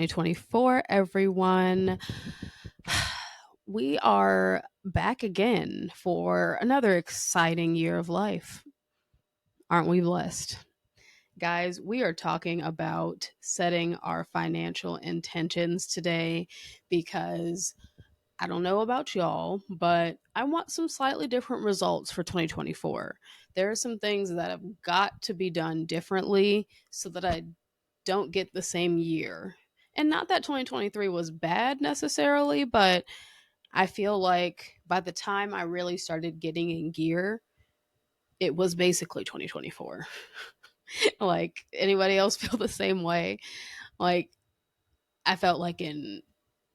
2024, everyone. We are back again for another exciting year of life. Aren't we blessed? Guys, we are talking about setting our financial intentions today because I don't know about y'all, but I want some slightly different results for 2024. There are some things that have got to be done differently so that I don't get the same year. And not that 2023 was bad necessarily, but I feel like by the time I really started getting in gear, it was basically 2024. Like, anybody else feel the same way? Like, I felt like in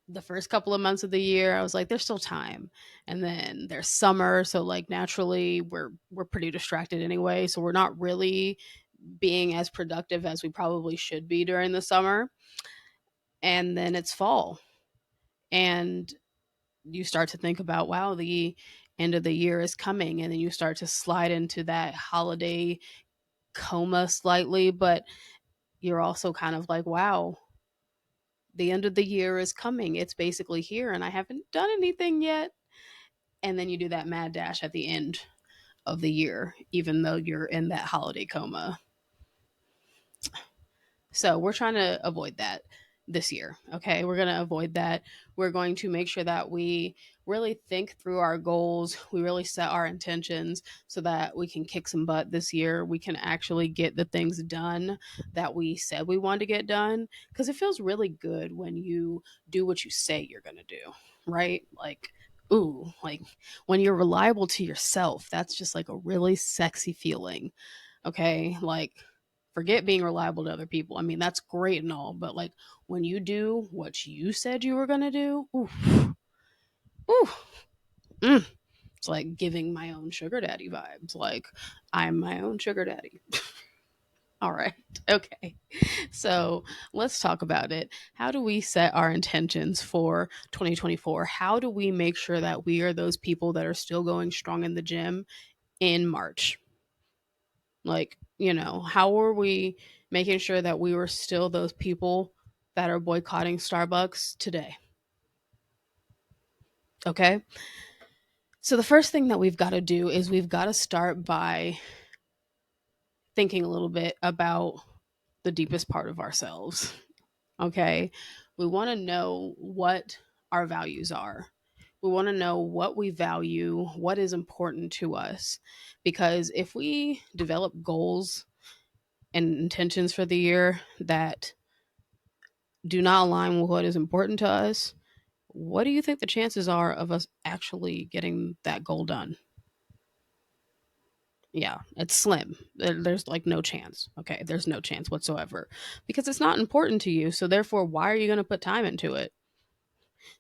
the first couple of months of the year, I was like, there's still time. And then there's summer, so like naturally we're pretty distracted anyway, so we're not really being as productive as we probably should be during the summer. And then it's fall, and you start to think about, wow, the end of the year is coming, and then you start to slide into that holiday coma slightly, but you're also kind of like, wow, the end of the year is coming, it's basically here and I haven't done anything yet. And then you do that mad dash at the end of the year even though you're in that holiday coma. So we're trying to avoid that this year. Okay. We're going to avoid that. We're going to make sure that we really think through our goals. We really set our intentions so that we can kick some butt this year. We can actually get the things done that we said we want to get done. Because it feels really good when you do what you say you're going to do, right? Like, ooh, like when you're reliable to yourself, that's just like a really sexy feeling. Okay. Like, forget being reliable to other people. I mean, that's great and all, but like when you do what you said you were going to do, ooh, ooh, mm, it's like giving my own sugar daddy vibes. Like, I'm my own sugar daddy. All right. Okay. So let's talk about it. How do we set our intentions for 2024? How do we make sure that we are those people that are still going strong in the gym in March? Like, how are we making sure that we were still those people that are boycotting Starbucks today? Okay. So, the first thing that we've got to do is we've got to start by thinking a little bit about the deepest part of ourselves. Okay. We want to know what our values are. We want to know what we value, what is important to us. Because if we develop goals and intentions for the year that do not align with what is important to us, what do you think the chances are of us actually getting that goal done? Yeah, it's slim. There's like no chance. Okay, there's no chance whatsoever because it's not important to you. So, therefore, why are you going to put time into it?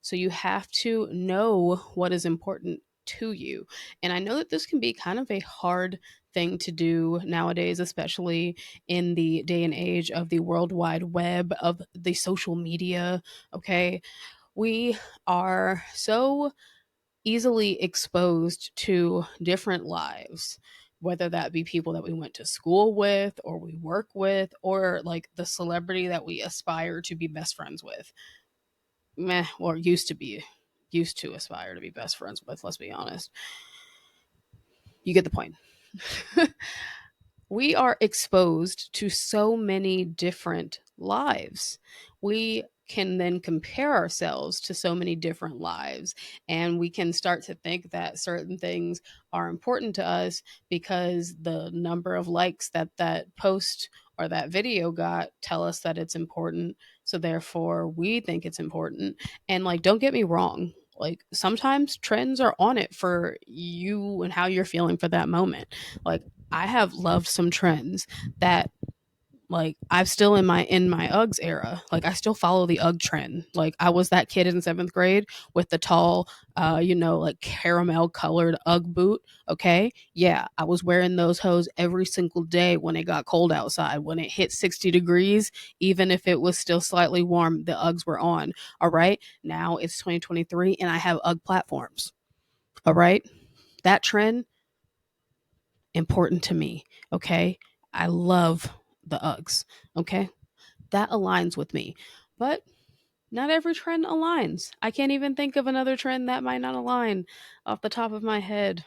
So, you have to know what is important to you. And I know that this can be kind of a hard thing to do nowadays, especially in the day and age of the World Wide Web, of the social media. Okay, we are so easily exposed to different lives, whether that be people that we went to school with or we work with, or like the celebrity that we aspire to be best friends with. Meh, or used to aspire to be best friends with, let's be honest. You get the point. We are exposed to so many different lives. We can then compare ourselves to so many different lives, and we can start to think that certain things are important to us because the number of likes that that post or that video got tell us that it's important, so therefore we think it's important. And like, don't get me wrong, like sometimes trends are on it for you and how you're feeling for that moment. Like, I have loved some trends that, like, I'm still in my Uggs era. Like, I still follow the Ugg trend. Like, I was that kid in 7th grade with the tall, like caramel colored Ugg boot. Okay, yeah, I was wearing those hose every single day when it got cold outside. When it hit 60 degrees, even if it was still slightly warm, the Uggs were on. All right, now it's 2023 and I have Ugg platforms. All right, that trend important to me. Okay. I love the Uggs. Okay. That aligns with me. But Not every trend aligns. I can't even think of another trend that might not align off the top of my head.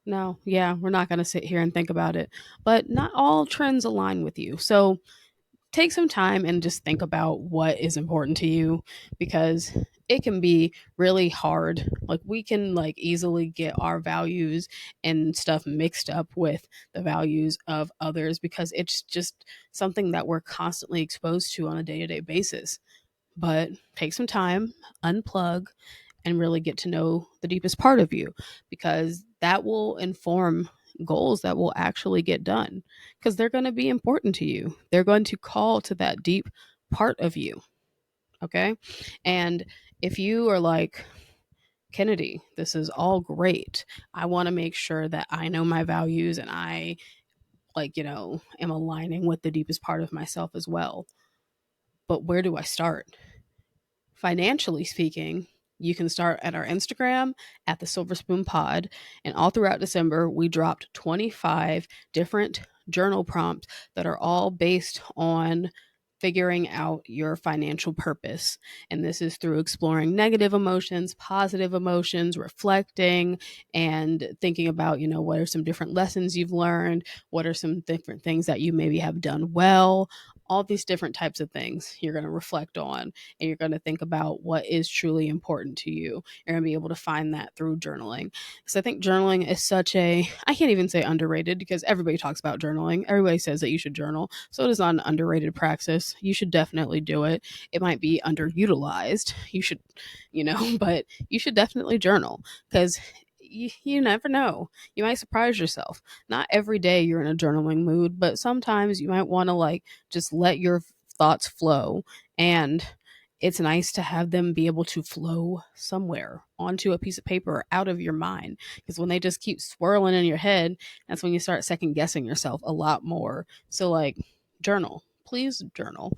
No, yeah, we're not going to sit here and think about it. But not all trends align with you. So take some time and just think about what is important to you, because it can be really hard. Like we can like easily get our values and stuff mixed up with the values of others, because it's just something that we're constantly exposed to on a day-to-day basis. But take some time, unplug, and really get to know the deepest part of you, because that will inform goals that will actually get done, because they're going to be important to you. They're going to call to that deep part of you. Okay. And if you are like, Kennedy, this is all great. I want to make sure that I know my values and I, like, am aligning with the deepest part of myself as well. But where do I start? Financially speaking, you can start at our Instagram at the Silver Spoon Pod. And all throughout December, we dropped 25 different journal prompts that are all based on figuring out your financial purpose. And this is through exploring negative emotions, positive emotions, reflecting, and thinking about, what are some different lessons you've learned? What are some different things that you maybe have done well? All these different types of things you're going to reflect on, and you're going to think about what is truly important to you. You're going to be able to find that through journaling. Because I think journaling is such a, I can't even say underrated, because everybody talks about journaling. Everybody says that you should journal. So it is not an underrated practice. You should definitely do it. It might be underutilized. You should, but you should definitely journal, because you never know. You might surprise yourself. Not every day you're in a journaling mood, but sometimes you might want to like just let your thoughts flow. And it's nice to have them be able to flow somewhere onto a piece of paper or out of your mind. Because when they just keep swirling in your head, that's when you start second guessing yourself a lot more. So, like, journal. Please journal.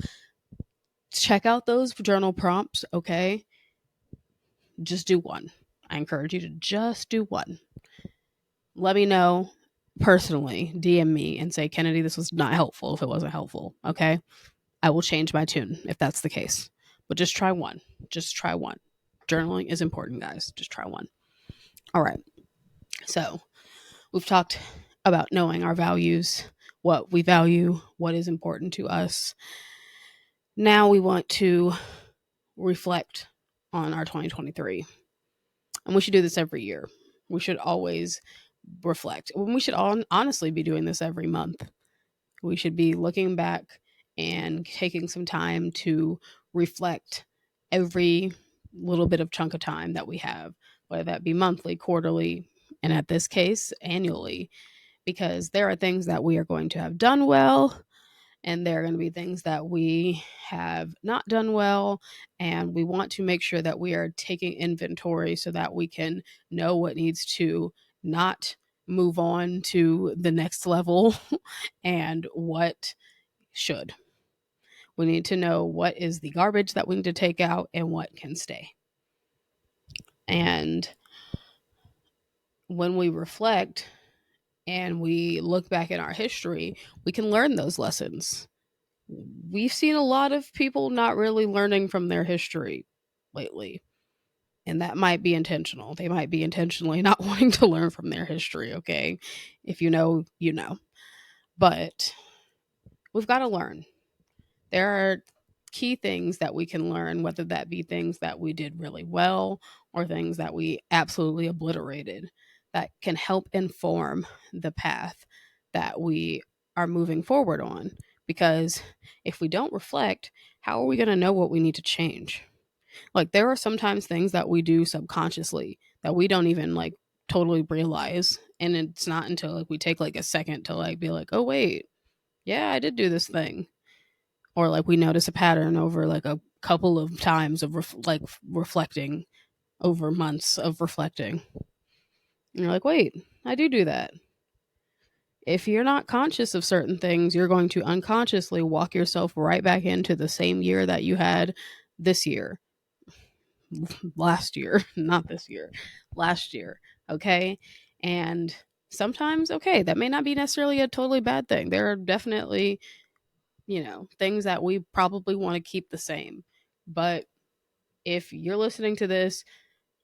Check out those journal prompts, okay? Just do one. I encourage you to just do one. Let me know personally, DM me and say, Kennedy, this was not helpful if it wasn't helpful, okay? I will change my tune if that's the case. But just try one. Just try one. Journaling is important, guys. Just try one. All right. So we've talked about knowing our values, what we value, what is important to us. Now we want to reflect on our 2023. And we should do this every year. We should always reflect. We should honestly be doing this every month. We should be looking back and taking some time to reflect every little bit of chunk of time that we have, whether that be monthly, quarterly, and at this case, annually, because there are things that we are going to have done well, and there are going to be things that we have not done well. And we want to make sure that we are taking inventory so that we can know what needs to not move on to the next level and what should. We need to know what is the garbage that we need to take out and what can stay. And when we reflect and we look back in our history, we can learn those lessons. We've seen a lot of people not really learning from their history lately. And that might be intentional. They might be intentionally not wanting to learn from their history, okay? If you know, you know. But we've got to learn. There are key things that we can learn, whether that be things that we did really well or things that we absolutely obliterated, that can help inform the path that we are moving forward on. Because if we don't reflect, how are we going to know what we need to change? Like, there are sometimes things that we do subconsciously that we don't even like totally realize. And it's not until like we take like a second to like be like, oh, wait, yeah, I did do this thing. Or like we notice a pattern over like a couple of times of reflecting over months of reflecting. And you're like, wait, I do that. If you're not conscious of certain things, you're going to unconsciously walk yourself right back into the same year that you had this year, last year, not this year, last year. Okay. And sometimes, okay, that may not be necessarily a totally bad thing. There are definitely, things that we probably want to keep the same. But if you're listening to this,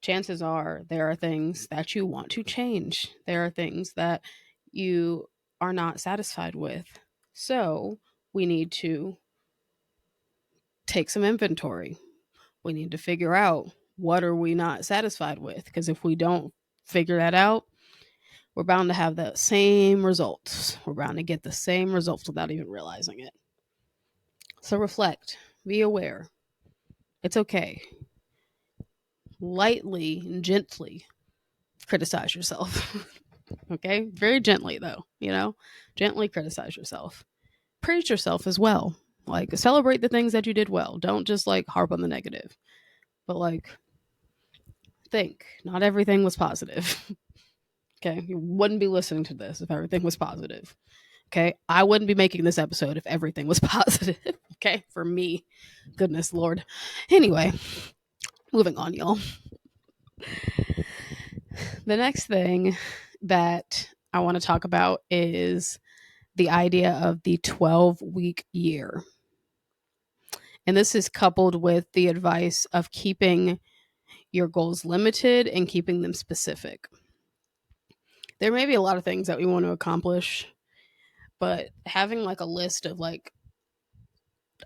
chances are there are things that you want to change. There are things that you are not satisfied with. So we need to take some inventory. We need to figure out, what are we not satisfied with? Because if we don't figure that out, we're bound to have the same results. We're bound to get the same results without even realizing it. So reflect, be aware. It's okay. Lightly and gently criticize yourself. Okay? Very gently, though, gently criticize yourself. Praise yourself as well. Like, celebrate the things that you did well. Don't just like harp on the negative, but like, think not everything was positive. Okay? You wouldn't be listening to this if everything was positive. Okay? I wouldn't be making this episode if everything was positive. Okay? For me. Goodness Lord. Anyway, moving on, y'all. The next thing that I want to talk about is the idea of the 12-week year. And this is coupled with the advice of keeping your goals limited and keeping them specific. There may be a lot of things that we want to accomplish, but having like a list of like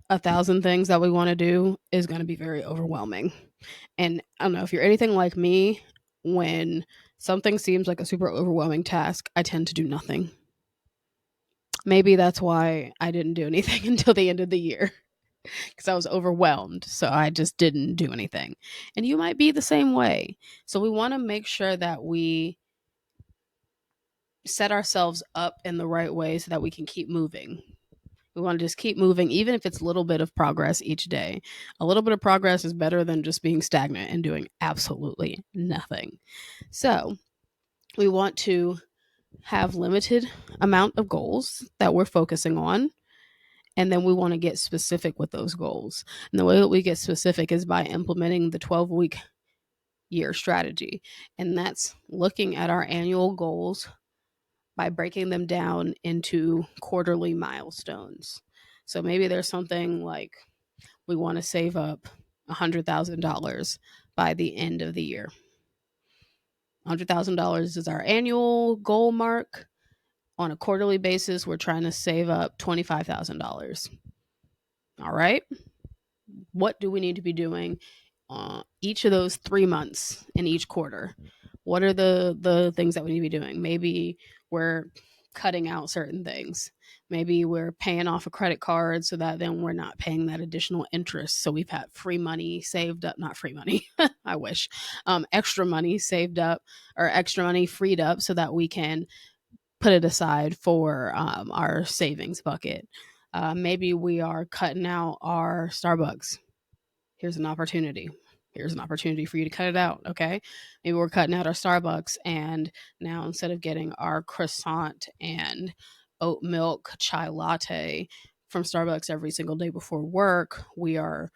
1,000 things that we want to do is going to be very overwhelming. And I don't know, if you're anything like me, when something seems like a super overwhelming task, I tend to do nothing. Maybe that's why I didn't do anything until the end of the year, because I was overwhelmed. So I just didn't do anything. And you might be the same way. So we want to make sure that we set ourselves up in the right way so that we can keep moving. We want to just keep moving, even if it's a little bit of progress each day. A little bit of progress is better than just being stagnant and doing absolutely nothing. So we want to have limited amount of goals that we're focusing on. And then we want to get specific with those goals. And the way that we get specific is by implementing the 12-week year strategy. And that's looking at our annual goals by breaking them down into quarterly milestones. So maybe there's something like, we want to save up $100,000 by the end of the year. $100,000 is our annual goal mark. On a quarterly basis, we're trying to save up $25,000. All right. What do we need to be doing each of those 3 months in each quarter? What are the things that we need to be doing? Maybe we're cutting out certain things. Maybe we're paying off a credit card so that then we're not paying that additional interest. So we've had free money saved up, not free money, I wish, extra money saved up, or extra money freed up so that we can put it aside for our savings bucket. Maybe we are cutting out our Starbucks. Here's an opportunity. Here's an opportunity for you to cut it out. Okay. Maybe we're cutting out our Starbucks, and now instead of getting our croissant and oat milk chai latte from Starbucks every single day before work, we are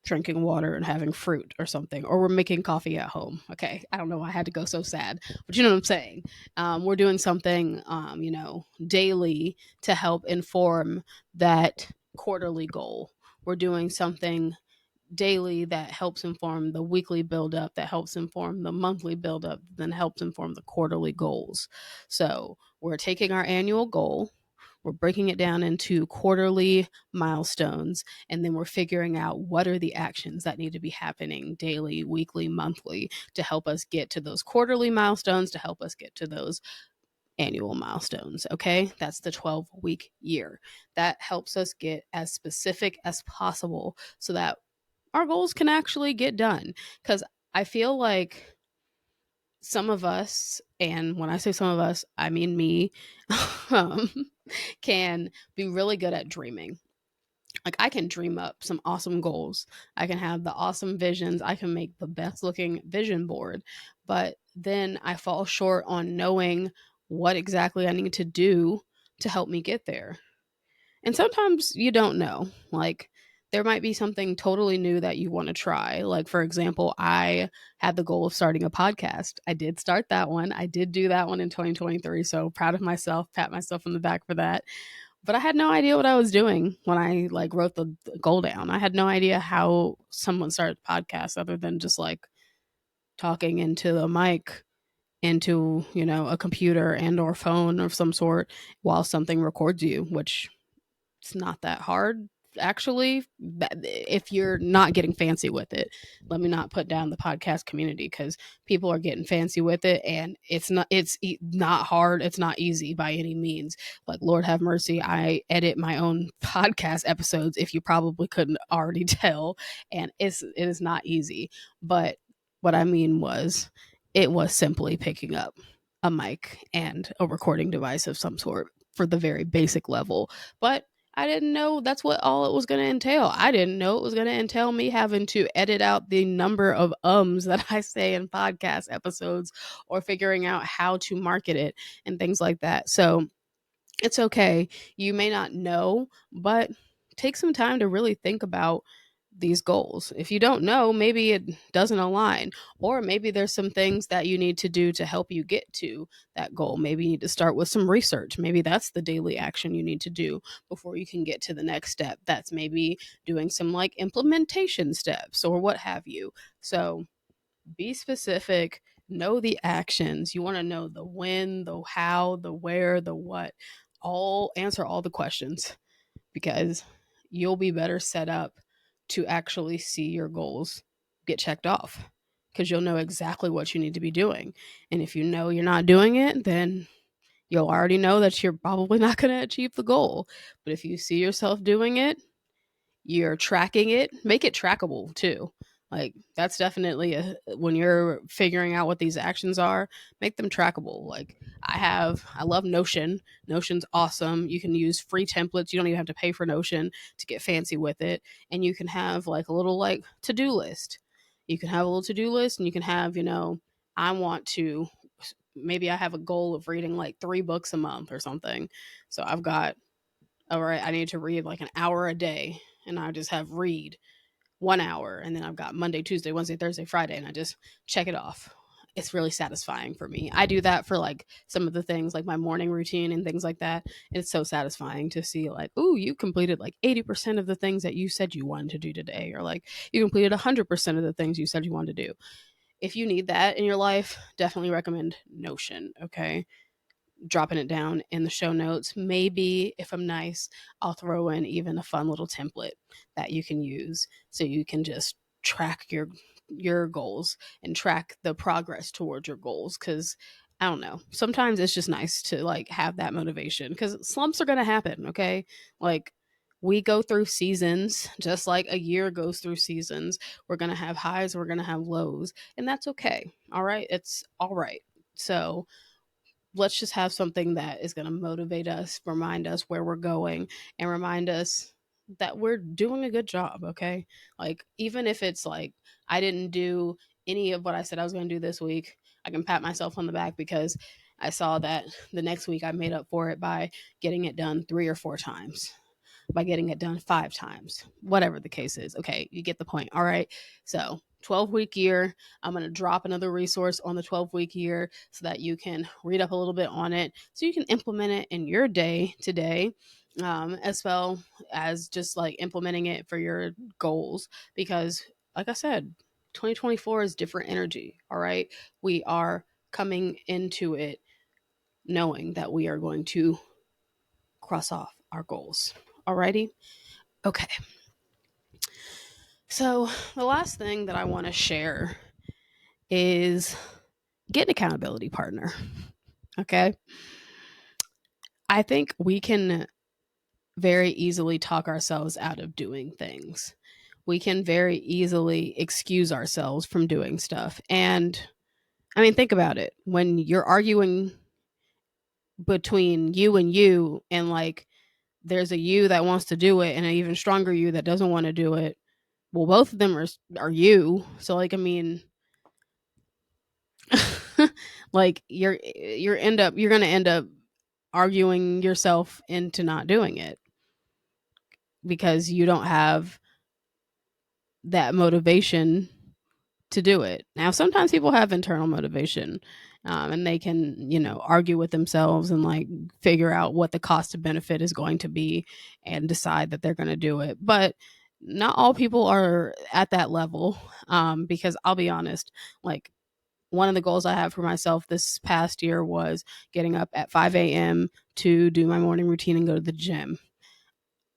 drinking water and having fruit or something, or we're making coffee at home. Okay. I don't know why I had to go so sad, but you know what I'm saying? We're doing something, daily to help inform that quarterly goal. We're doing something daily that helps inform the weekly buildup, that helps inform the monthly buildup, then helps inform the quarterly goals. So we're taking our annual goal, we're breaking it down into quarterly milestones, and then we're figuring out what are the actions that need to be happening daily, weekly, monthly to help us get to those quarterly milestones, to help us get to those annual milestones. Okay. That's the 12-week year. That helps us get as specific as possible so that our goals can actually get done. Because I feel like some of us, and when I say some of us, I mean me, can be really good at dreaming. Like, I can dream up some awesome goals. I can have the awesome visions. I can make the best looking vision board. But then I fall short on knowing what exactly I need to do to help me get there. And sometimes you don't know. Like, there might be something totally new that you want to try. Like, for example, I had the goal of starting a podcast. I did start that one. I did do that one in 2023. So proud of myself, pat myself on the back for that. But I had no idea what I was doing when I like wrote the goal down. I had no idea how someone started a podcast other than just like talking into the mic, into, a computer and or phone of some sort while something records you, which it's not that hard actually, if you're not getting fancy with it. Let me not put down the podcast community, because people are getting fancy with it, and it's not hard, it's not easy by any means. Like, Lord have mercy, I edit my own podcast episodes, if you probably couldn't already tell, and it is not easy. But what I mean was, it was simply picking up a mic and a recording device of some sort for the very basic level. But I didn't know that's what all it was going to entail. I didn't know it was going to entail me having to edit out the number of ums that I say in podcast episodes, or figuring out how to market it and things like that. So it's okay. You may not know, but take some time to really think about these goals. If you don't know, maybe it doesn't align, or maybe there's some things that you need to do to help you get to that goal. Maybe you need to start with some research. Maybe that's the daily action you need to do before you can get to the next step. That's maybe doing some like implementation steps or what have you. So be specific, know the actions. You want to know the when, the how, the where, the what. All answer all the questions, because you'll be better set up to actually see your goals get checked off, because you'll know exactly what you need to be doing. And if you know you're not doing it, then you'll already know that you're probably not going to achieve the goal. But if you see yourself doing it, you're tracking it, make it trackable too. Like, that's definitely when you're figuring out what these actions are, make them trackable. Like, I love Notion. Notion's awesome. You can use free templates. You don't even have to pay for Notion to get fancy with it. And you can have like a little like to-do list. You can have a little to-do list, and you can have, I want to, maybe I have a goal of reading like 3 books a month or something. So I've got, all right, I need to read like an hour a day, and I just have read 1 hour, and then I've got Monday, Tuesday, Wednesday, Thursday, Friday, and I just check it off. It's really satisfying for me. I do that for like some of the things like my morning routine and things like that. It's so satisfying to see like, ooh, you completed like 80% of the things that you said you wanted to do today, or like you completed 100% of the things you said you wanted to do. If you need that in your life, definitely recommend Notion, okay? Dropping it down in the show notes. Maybe if I'm nice, I'll throw in even a fun little template that you can use, so you can just track your goals and track the progress towards your goals. Cause I don't know, sometimes it's just nice to like have that motivation, because slumps are gonna happen, okay? Like, we go through seasons just like a year goes through seasons. We're gonna have highs, we're gonna have lows, and that's okay. All right. It's all right. So let's just have something that is going to motivate us, remind us where we're going, and remind us that we're doing a good job, okay? Like, even if it's like I didn't do any of what I said I was going to do this week, I can pat myself on the back, because I saw that the next week I made up for it by getting it done 3 or 4 times, by getting it done 5 times, whatever the case is. Okay, you get the point. All right. So, 12-week year, I'm going to drop another resource on the 12-week year so that you can read up a little bit on it, so you can implement it in your day to day, as well as just like implementing it for your goals. Because, like I said, 2024 is different energy. All right. We are coming into it knowing that we are going to cross off our goals. Alrighty. Okay. So, the last thing that I want to share is get an accountability partner. Okay. I think we can very easily talk ourselves out of doing things. We can very easily excuse ourselves from doing stuff. And I mean, think about it. When you're arguing between you, and like there's a you that wants to do it and an even stronger you that doesn't want to do it, well, both of them are you. So like, I mean, like you're gonna end up arguing yourself into not doing it, because you don't have that motivation to do it. Now, sometimes people have internal motivation, and they can, argue with themselves and like figure out what the cost of benefit is going to be and decide that they're going to do it. But not all people are at that level, because I'll be honest, like one of the goals I have for myself this past year was getting up at 5 a.m. to do my morning routine and go to the gym.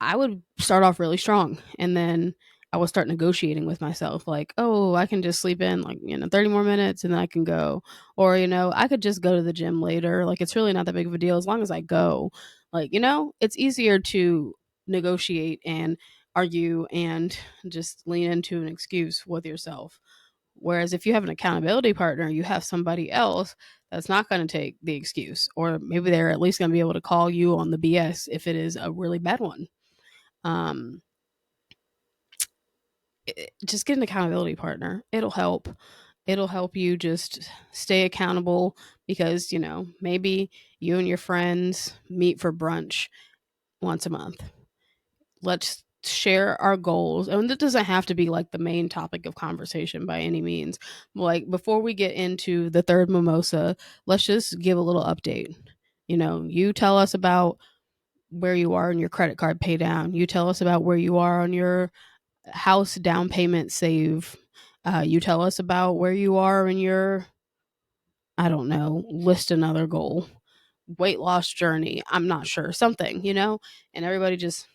I would start off really strong, and then I would start negotiating with myself like, "Oh, I can just sleep in like, 30 more minutes and then I can go." Or, I could just go to the gym later. Like it's really not that big of a deal as long as I go. Like, it's easier to negotiate and argue and just lean into an excuse with yourself. Whereas if you have an accountability partner, you have somebody else that's not going to take the excuse, or maybe they're at least going to be able to call you on the BS if it is a really bad one. um just get an accountability partner. It'll help you just stay accountable, because maybe you and your friends meet for brunch once a month. Let's share our goals, and it doesn't have to be like the main topic of conversation by any means. Like before we get into the third mimosa, let's just give a little update. You tell us about where you are in your credit card pay down. You tell us about where you are on your house down payment save. You tell us about where you are in your, I don't know, list another goal, weight loss journey. I'm not sure, something, and everybody just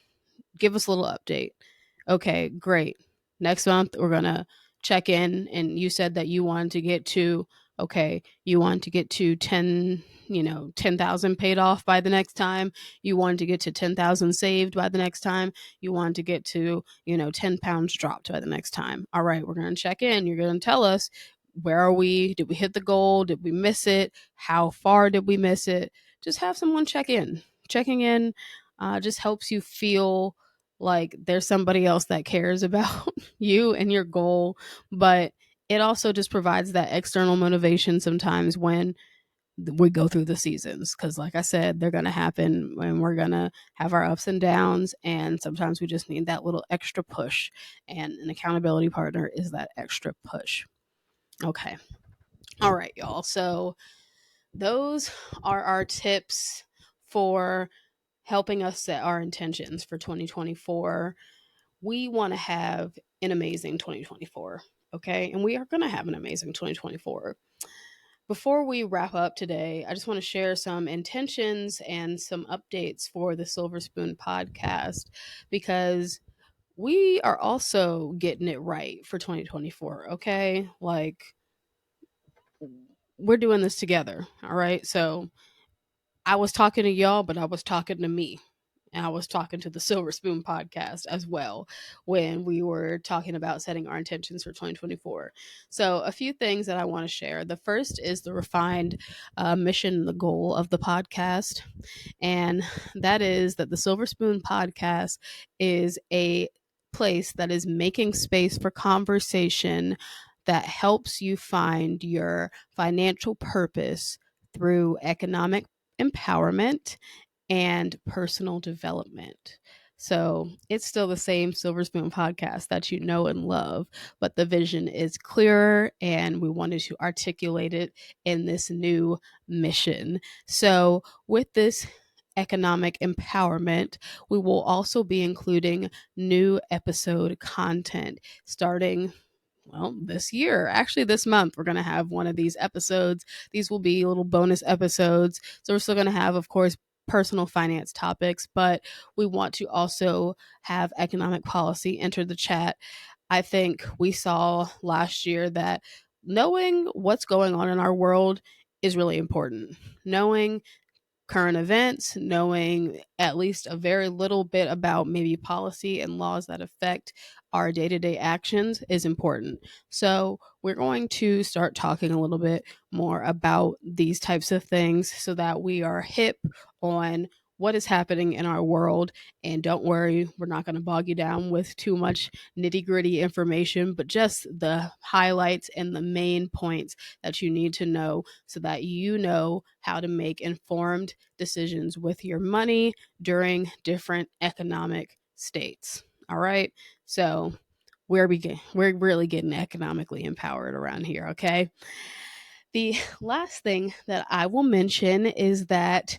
give us a little update. Okay, great. Next month, we're going to check in. And you said that you wanted to get to, okay, you want to get to 10,000 paid off by the next time. You wanted to get to 10,000 saved by the next time. You wanted to get to, 10 pounds dropped by the next time. All right, we're going to check in. You're going to tell us, where are we? Did we hit the goal? Did we miss it? How far did we miss it? Just have someone check in. Checking in just helps you feel like there's somebody else that cares about you and your goal. But it also just provides that external motivation sometimes when we go through the seasons, because like I said, they're going to happen and we're going to have our ups and downs, and sometimes we just need that little extra push, and an accountability partner is that extra push. Okay, all right, y'all, so those are our tips for helping us set our intentions for 2024. We want to have an amazing 2024. Okay. And we are going to have an amazing 2024. Before we wrap up today, I just want to share some intentions and some updates for the Silver Spoon podcast, because we are also getting it right for 2024. Okay. Like, we're doing this together. All right. So I was talking to y'all, but I was talking to me. And I was talking to the Silver Spoon podcast as well when we were talking about setting our intentions for 2024. So, a few things that I want to share. The first is the refined mission, the goal of the podcast. And that is that the Silver Spoon podcast is a place that is making space for conversation that helps you find your financial purpose through economic empowerment and personal development. So it's still the same Silver Spoon podcast that you know and love, but the vision is clearer and we wanted to articulate it in this new mission. So, with this economic empowerment, we will also be including new episode content starting, well, this year. Actually, this month, we're going to have one of these episodes. These will be little bonus episodes. So, we're still going to have, of course, personal finance topics, but we want to also have economic policy enter the chat. I think we saw last year that knowing what's going on in our world is really important. Knowing current events, knowing at least a very little bit about maybe policy and laws that affect our day to day actions is important. So, we're going to start talking a little bit more about these types of things so that we are hip on what is happening in our world. And don't worry, we're not going to bog you down with too much nitty gritty information, but just the highlights and the main points that you need to know so that you know how to make informed decisions with your money during different economic states. All right. So, we're really getting economically empowered around here, okay? The last thing that I will mention is that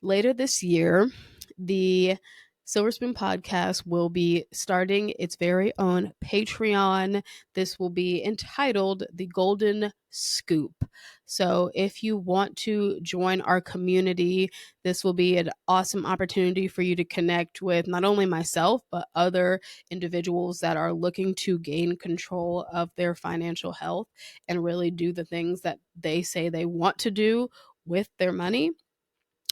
later this year, the Silver Spoon podcast will be starting its very own Patreon. This will be entitled The Golden Scoop. So, if you want to join our community, this will be an awesome opportunity for you to connect with not only myself, but other individuals that are looking to gain control of their financial health and really do the things that they say they want to do with their money.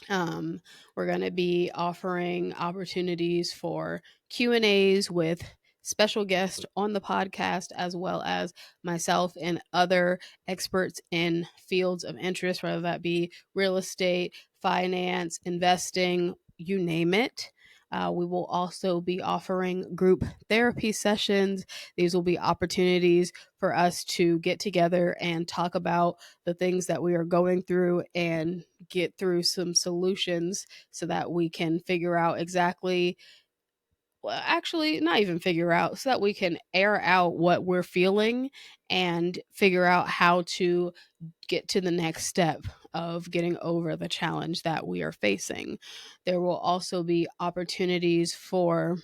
We're going to be offering opportunities for Q&As with special guests on the podcast, as well as myself and other experts in fields of interest, whether that be real estate, finance, investing, you name it. We will also be offering group therapy sessions. These will be opportunities for us to get together and talk about the things that we are going through and get through some solutions so that we can figure out exactly, well, actually, not even figure out, so that we can air out what we're feeling and figure out how to get to the next step of getting over the challenge that we are facing. There will also be opportunities for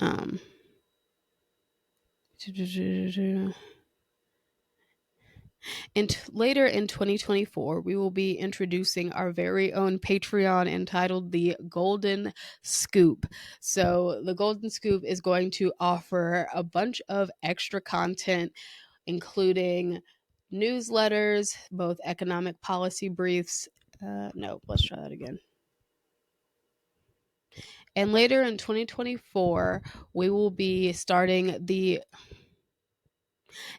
um And later in 2024, we will be introducing our very own Patreon entitled The Golden Scoop. So, The Golden Scoop is going to offer a bunch of extra content, including newsletters, both economic policy briefs. No, let's try that again. And later in 2024, we will be starting the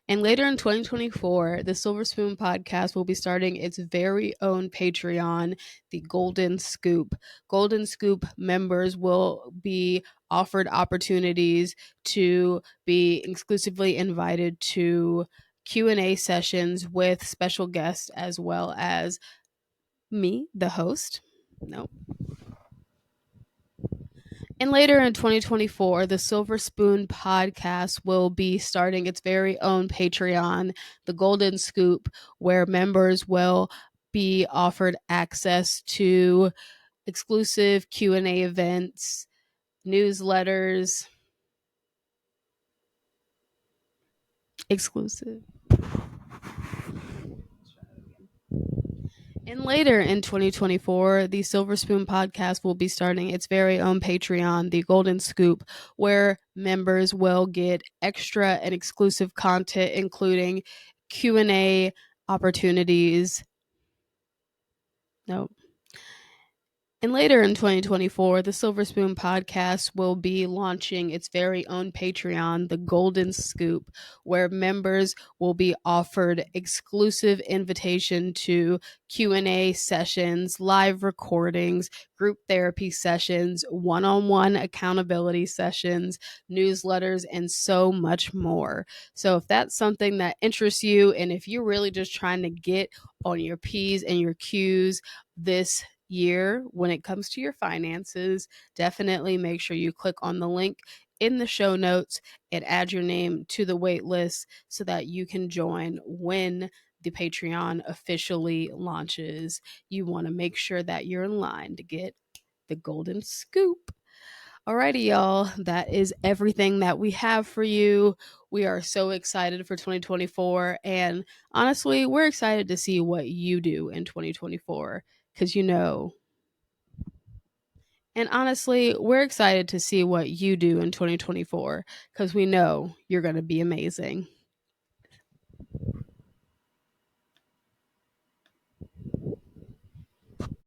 And later in 2024, the Silver Spoon podcast will be starting its very own Patreon, the Golden Scoop. Golden Scoop members will be offered opportunities to be exclusively invited to Q&A sessions with special guests as well as me, the host. No, And later in 2024, the Silver Spoon podcast will be starting its very own Patreon, the Golden Scoop, where members will be offered access to exclusive Q&A events, newsletters, exclusive. And later in 2024, the Silver Spoon podcast will be starting its very own Patreon, the Golden Scoop, where members will get extra and exclusive content, including Q&A opportunities. No, And later in 2024, the Silver Spoon podcast will be launching its very own Patreon, The Golden Scoop, where members will be offered exclusive invitation to Q&A sessions, live recordings, group therapy sessions, one-on-one accountability sessions, newsletters, and so much more. So if that's something that interests you, and if you're really just trying to get on your P's and your Q's this year when it comes to your finances, definitely make sure you click on the link in the show notes and add your name to the wait list so that you can join when the Patreon officially launches. You want to make sure that you're in line to get the golden scoop. Alrighty, y'all. That is everything that we have for you. We are so excited for 2024. And honestly, we're excited to see what you do in 2024 because and honestly, we're excited to see what you do in 2024 because we know you're going to be amazing.